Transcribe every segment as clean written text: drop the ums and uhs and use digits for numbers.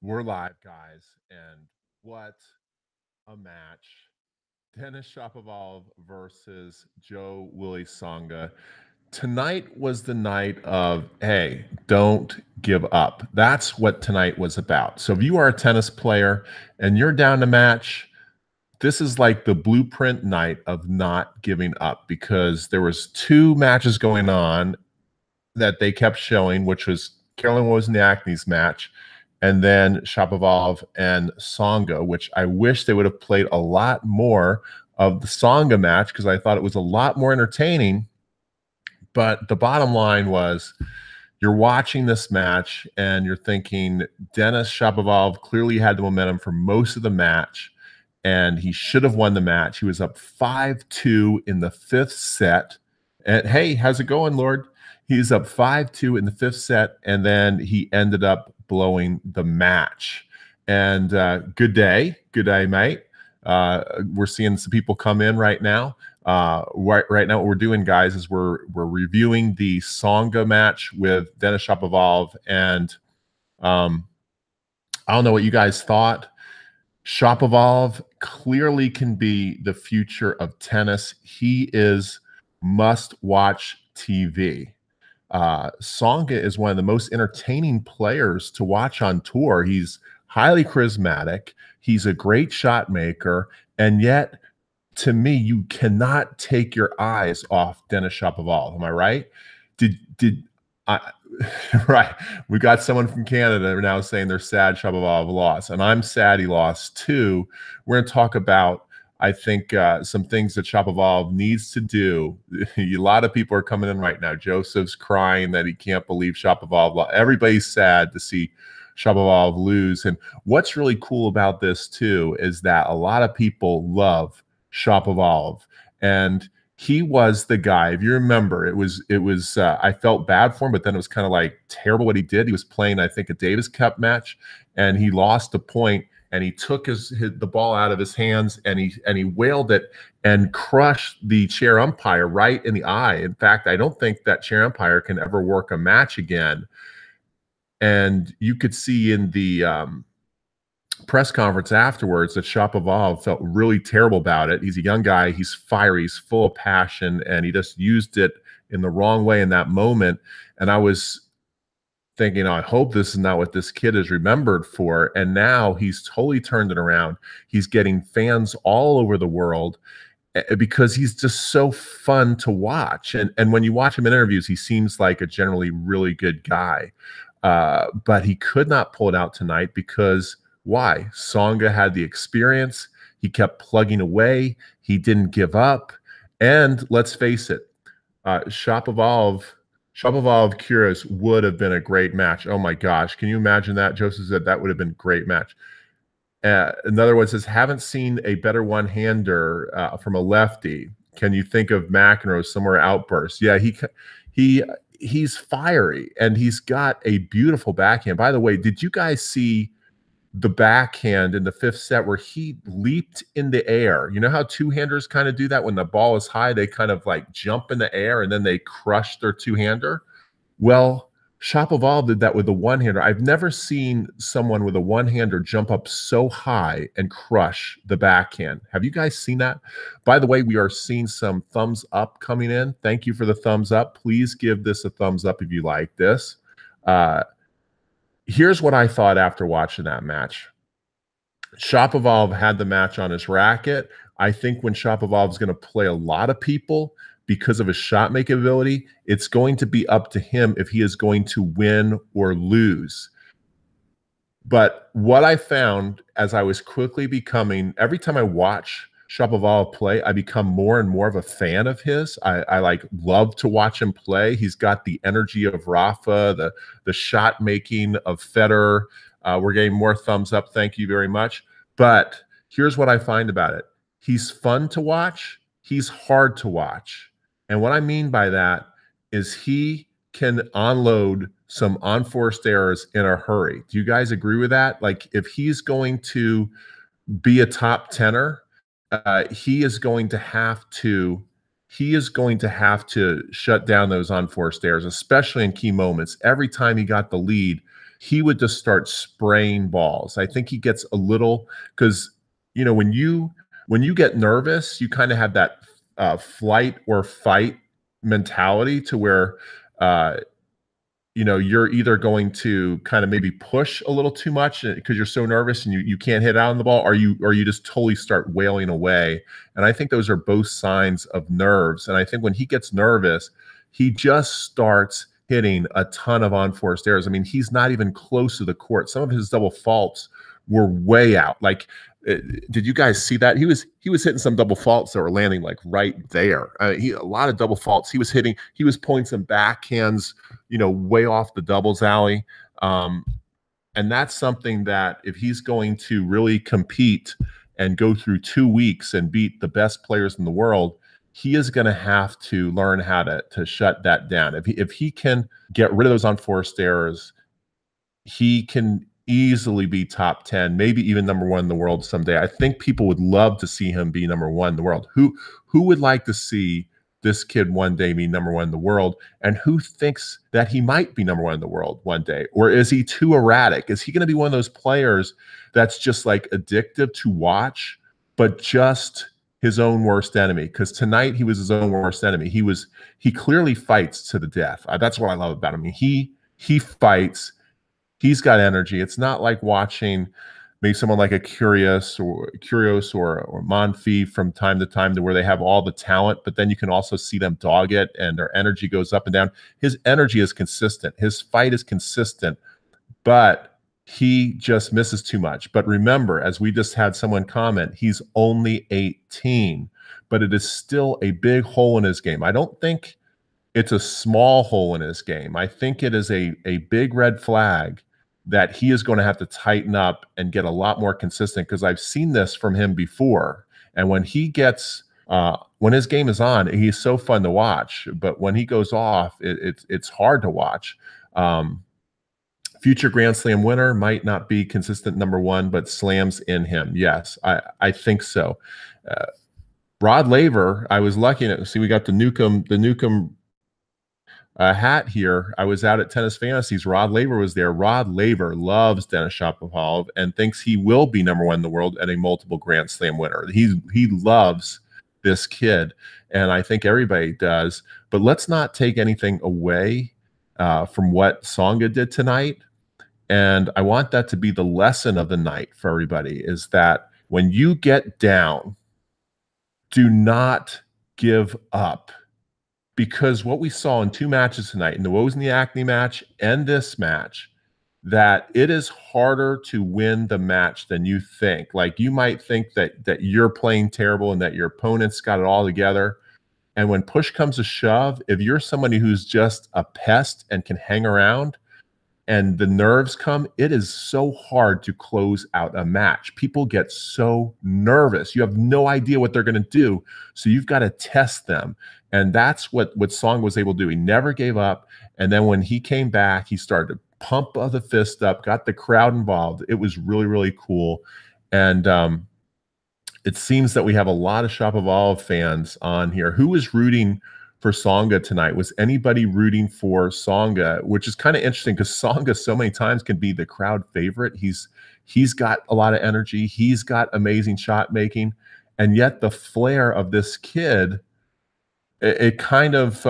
We're live, guys, and what a match. Denis Shapovalov versus Joe Willie Tsonga. Tonight was the night of, hey, don't give up. That's what tonight was about. So if you are a tennis player and you're down to match, this is like the blueprint night of not giving up because there was two matches going on that they kept showing, which was Caroline Wozniacki's match, and then Shapovalov and Tsonga, which I wish they would have played a lot more of the Tsonga match because I thought it was a lot more entertaining. But the bottom line was you're watching this match and you're thinking Denis Shapovalov clearly had the momentum for most of the match and he should have won the match. He was up 5-2 in the fifth set. And hey, how's it going, Lord? He's up 5-2 in the fifth set, and then he ended up blowing the match. And good day, mate. We're seeing some people come in right now. Right now, what we're doing, guys, is we're reviewing the Tsonga match with Denis Shapovalov, and I don't know what you guys thought. Shapovalov clearly can be the future of tennis. He is must-watch TV. Tsonga is one of the most entertaining players to watch on tour. He's highly charismatic. He's a great shot maker, and yet, to me, you cannot take your eyes off Denis Shapovalov. Am I right? Did I? Right. We got someone from Canada now saying they're sad Shapovalov lost, and I'm sad he lost too. We're going to talk about, I think, some things that Shapovalov needs to do. A lot of people are coming in right now. Joseph's crying that he can't believe Shapovalov lost. Everybody's sad to see Shapovalov lose. And what's really cool about this too is that a lot of people love Shapovalov, and he was the guy. If you remember, it was I felt bad for him, but then it was kind of like terrible what he did. He was playing, I think, a Davis Cup match, and he lost a point, and he took the ball out of his hands, and he wailed it and crushed the chair umpire right in the eye. In fact, I don't think that chair umpire can ever work a match again. And you could see in the press conference afterwards that Shapovalov felt really terrible about it. He's a young guy. He's fiery. He's full of passion, and he just used it in the wrong way in that moment. And I was thinking, oh, I hope this is not what this kid is remembered for. And now he's totally turned it around. He's getting fans all over the world because he's just so fun to watch. And when you watch him in interviews, he seems like a generally really good guy. But he could not pull it out tonight because why? Tsonga had the experience. He kept plugging away. He didn't give up. And let's face it, Shapovalov Kyrgios would have been a great match. Oh my gosh, can you imagine that? Joseph said that would have been a great match. Another one says, haven't seen a better one-hander from a lefty. Can you think of McEnroe somewhere outburst? Yeah, he's fiery, and he's got a beautiful backhand. By the way, did you guys see the backhand in the fifth set where he leaped in the air? You know how two-handers kind of do that when the ball is high? They kind of like jump in the air and then they crush their two-hander. Well, Shapovalov did that with the one-hander. I've never seen someone with a one-hander jump up so high and crush the backhand. Have you guys seen that? By the way, we are seeing some thumbs up coming in. Thank you for the thumbs up. Please give this a thumbs up if you like this. Here's what I thought after watching that match. Shapovalov had the match on his racket. I think when Shapovalov is going to play a lot of people because of his shot making ability, it's going to be up to him if he is going to win or lose. But what I found as I was quickly becoming, every time I watch Shapovalov play, I become more and more of a fan of his. I like love to watch him play. He's got the energy of Rafa, the shot making of Federer. We're getting more thumbs up. Thank you very much. But here's what I find about it. He's fun to watch. He's hard to watch. And what I mean by that is he can unload some unforced errors in a hurry. Do you guys agree with that? Like if he's going to be a top tenor, he is going to have to shut down those unforced errors, especially in key moments. Every time he got the lead, he would just start spraying balls. I think he gets a little, because when you get nervous, you kind of have that flight or fight mentality to where uh, you're either going to kind of maybe push a little too much because you're so nervous and you can't hit out on the ball, or you just totally start wailing away. And I think those are both signs of nerves. And I think when he gets nervous, he just starts hitting a ton of unforced errors. I mean, he's not even close to the court. Some of his double faults were way out. Like, did you guys see that? He was hitting some double faults that were landing like right there. A lot of double faults. He was hitting. He was pulling some backhands, way off the doubles alley. And that's something that if he's going to really compete and go through 2 weeks and beat the best players in the world, he is going to have to learn how to shut that down. If he can get rid of those unforced errors, he can easily be top 10, maybe even number 1 in the world someday. I think people would love to see him be number 1 in the world. Who would like to see this kid one day be number 1 in the world? And who thinks that he might be number 1 in the world one day? Or is he too erratic? Is he going to be one of those players that's just like addictive to watch, but just his own worst enemy? Because tonight he was his own worst enemy. He clearly fights to the death. That's what I love about him. I mean, he fights. He's got energy. It's not like watching maybe someone like a Curious or Monfils from time to time, to where they have all the talent, but then you can also see them dog it and their energy goes up and down. His energy is consistent. His fight is consistent, but he just misses too much. But remember, as we just had someone comment, he's only 18, but it is still a big hole in his game. I don't think it's a small hole in his game. I think it is a big red flag that he is going to have to tighten up and get a lot more consistent, because I've seen this from him before. And when he gets, when his game is on, he's so fun to watch. But when he goes off, it's hard to watch. Future Grand Slam winner, might not be consistent number 1, but slams in him. Yes, I think so. Rod Laver, I was lucky to see we got the Newcomb hat here. I was out at Tennis Fantasies. Rod Laver was there. Rod Laver loves Denis Shapovalov and thinks he will be number 1 in the world and a multiple Grand Slam winner. He loves this kid, and I think everybody does. But let's not take anything away from what Tsonga did tonight. And I want that to be the lesson of the night for everybody, is that when you get down, do not give up. Because what we saw in 2 matches tonight, in the Wozniacki match and this match, that it is harder to win the match than you think. Like, you might think that you're playing terrible and that your opponent's got it all together. And when push comes to shove, if you're somebody who's just a pest and can hang around and the nerves come, it is so hard to close out a match. People get so nervous. You have no idea what they're going to do. So you've got to test them. And that's what Tsonga was able to do. He never gave up. And then when he came back, he started to pump the fist up, got the crowd involved. It was really, really cool. And it seems that we have a lot of Shapovalov fans on here. Who was rooting for Tsonga tonight? Was anybody rooting for Tsonga? Which is kind of interesting, because Tsonga so many times can be the crowd favorite. He's got a lot of energy. He's got amazing shot making. And yet the flair of this kid, it kind of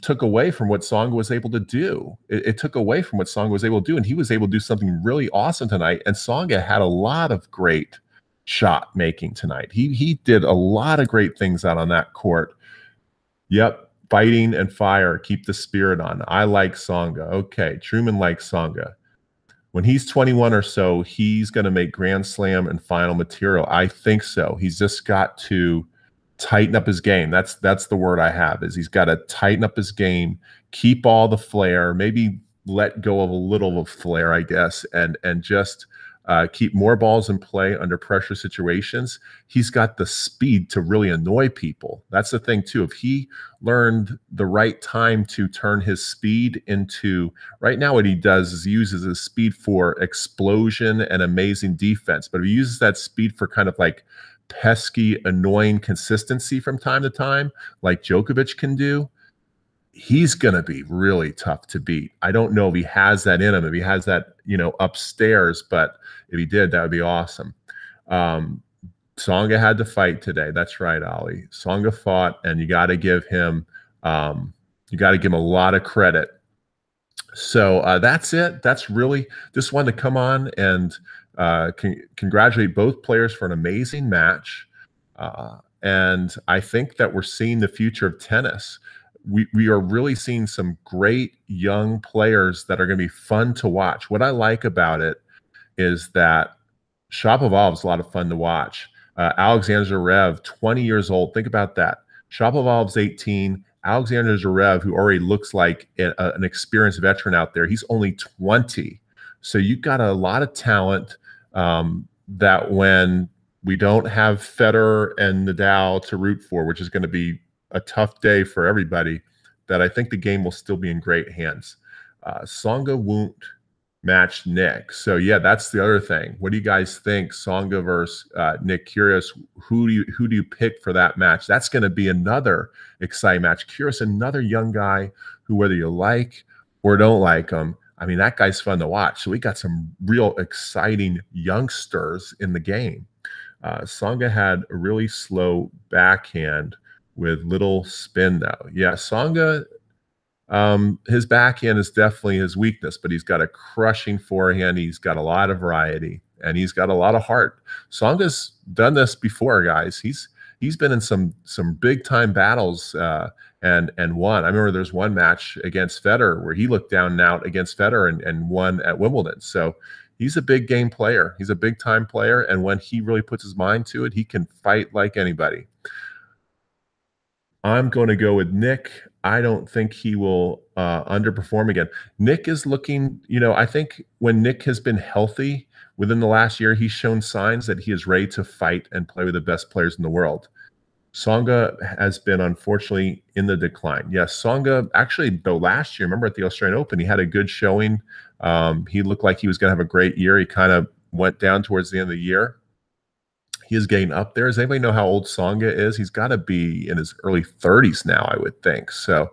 took away from what Tsonga was able to do. It took away from what Tsonga was able to do, and he was able to do something really awesome tonight. And Tsonga had a lot of great shot making tonight. He did a lot of great things out on that court. Yep, fighting and fire, keep the spirit on. I like Tsonga. Okay, Truman likes Tsonga. When he's 21 or so, he's going to make Grand Slam and final material. I think so. He's just got to tighten up his game. That's the word I have, is he's got to tighten up his game, keep all the flair, maybe let go of a little of flair, I guess, and just keep more balls in play under pressure situations. He's got the speed to really annoy people. That's the thing too. If he learned the right time to turn his speed into, right now what he does is he uses his speed for explosion and amazing defense. But if he uses that speed for kind of like pesky, annoying consistency from time to time, like Djokovic can do, he's going to be really tough to beat. I don't know if he has that in him, if he has that, upstairs, but if he did, that would be awesome. Tsonga had to fight today. That's right, Ollie. Tsonga fought, and you got to give him a lot of credit. So that's it. That's really just wanted to come on and congratulate both players for an amazing match. And I think that we're seeing the future of tennis. We are really seeing some great young players that are going to be fun to watch. What I like about it is that Shapovalov is a lot of fun to watch. Alexander Zverev, 20 years old. Think about that. Shapovalov's 18. Alexander Zverev, who already looks like an experienced veteran out there, he's only 20. So you've got a lot of talent that when we don't have Federer and Nadal to root for, which is going to be a tough day for everybody, that I think the game will still be in great hands. Tsonga won't match Nick. So yeah, that's the other thing. What do you guys think? Tsonga versus Nick Kyrgios. Who do you pick for that match? That's going to be another exciting match. Kyrgios, another young guy who, whether you like or don't like him, I mean, that guy's fun to watch. So we got some real exciting youngsters in the game. Tsonga had a really slow backhand with little spin though. Yeah, Tsonga, his backhand is definitely his weakness, but he's got a crushing forehand. He's got a lot of variety, and he's got a lot of heart. Tsonga's done this before, guys. He's been in some big time battles and won. I remember there's one match against Federer where he looked down and out against Federer and won at Wimbledon. So he's a big game player. He's a big time player, and when he really puts his mind to it, he can fight like anybody. I'm going to go with Nick. I don't think he will underperform again. Nick is looking, I think when Nick has been healthy within the last year, he's shown signs that he is ready to fight and play with the best players in the world. Tsonga has been, unfortunately, in the decline. Yes, Tsonga, actually, though, last year, remember at the Australian Open, he had a good showing. He looked like he was going to have a great year. He kind of went down towards the end of the year. He is getting up there. Does anybody know how old Tsonga is? He's got to be in his early 30s now, I would think. So,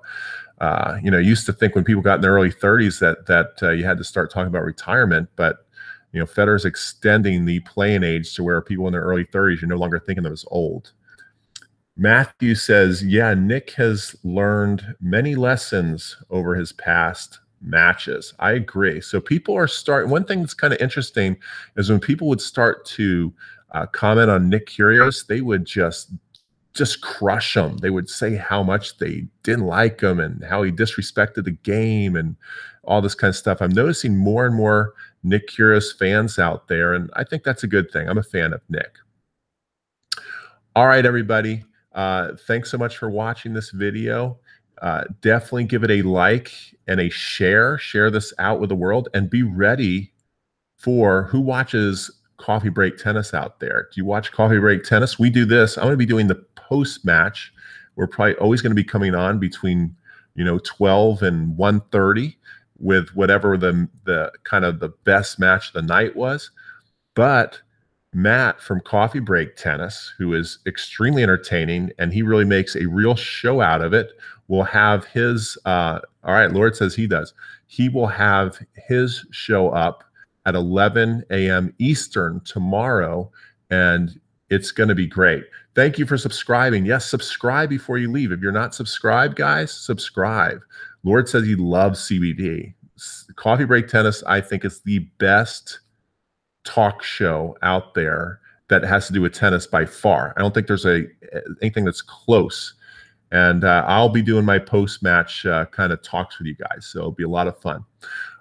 used to think when people got in their early 30s that you had to start talking about retirement. But, Federer's extending the playing age to where people in their early 30s, you're no longer thinking of them as old. Matthew says, yeah, Nick has learned many lessons over his past matches. I agree. So people are starting. One thing that's kind of interesting is when people would start to comment on Nick Kyrgios, they would just crush him. They would say how much they didn't like him and how he disrespected the game and all this kind of stuff. I'm noticing more and more Nick Kyrgios fans out there, and I think that's a good thing. I'm a fan of Nick. All right, everybody. Thanks so much for watching this video. Definitely give it a like and a share. Share this out with the world, and be ready for who watches Coffee Break Tennis out there. Do you watch Coffee Break Tennis? We do this. I'm going to be doing the post match. We're probably always going to be coming on between 12 and 1:30 with whatever the kind of the best match of the night was. But Matt from Coffee Break Tennis, who is extremely entertaining, and he really makes a real show out of it, will have his all right, Lord says he does. He will have his show up at 11 a.m. Eastern tomorrow, and it's going to be great. Thank you for subscribing. Yes, subscribe before you leave. If you're not subscribed, guys, subscribe. Lord says he loves CBD. Coffee Break Tennis, I think, is the best talk show out there that has to do with tennis by far. I don't think there's anything that's close. And I'll be doing my post-match kind of talks with you guys, so it'll be a lot of fun.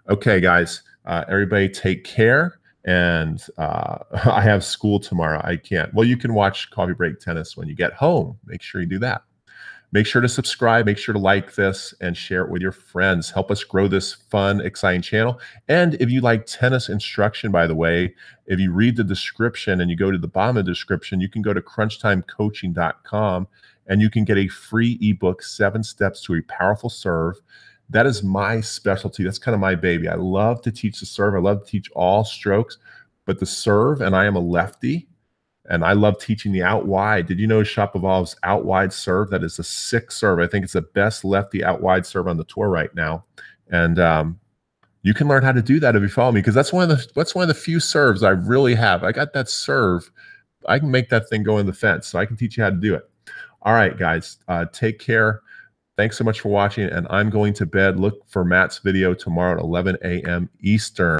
Okay, guys. Everybody take care, and I have school tomorrow. I can't. Well, you can watch Coffee Break Tennis when you get home. Make sure you do that. Make sure to subscribe. Make sure to like this and share it with your friends. Help us grow this fun, exciting channel. And if you like tennis instruction, by the way, if you read the description and you go to the bottom of the description, you can go to crunchtimecoaching.com and you can get a free ebook, 7 Steps to a Powerful Serve. That is my specialty. That's kind of my baby. I love to teach the serve. I love to teach all strokes, but the serve, and I am a lefty, And I love teaching the out wide. Did you know Shapovalov's out wide serve? That is a sick serve. I think it's the best lefty out wide serve on the tour right now. And you can learn how to do that if you follow me, because that's one of the few serves I really have. I got that serve. I can make that thing go in the fence, so I can teach you how to do it. All right, guys, take care. Thanks so much for watching, and I'm going to bed. Look for Matt's video tomorrow at 11 a.m. Eastern.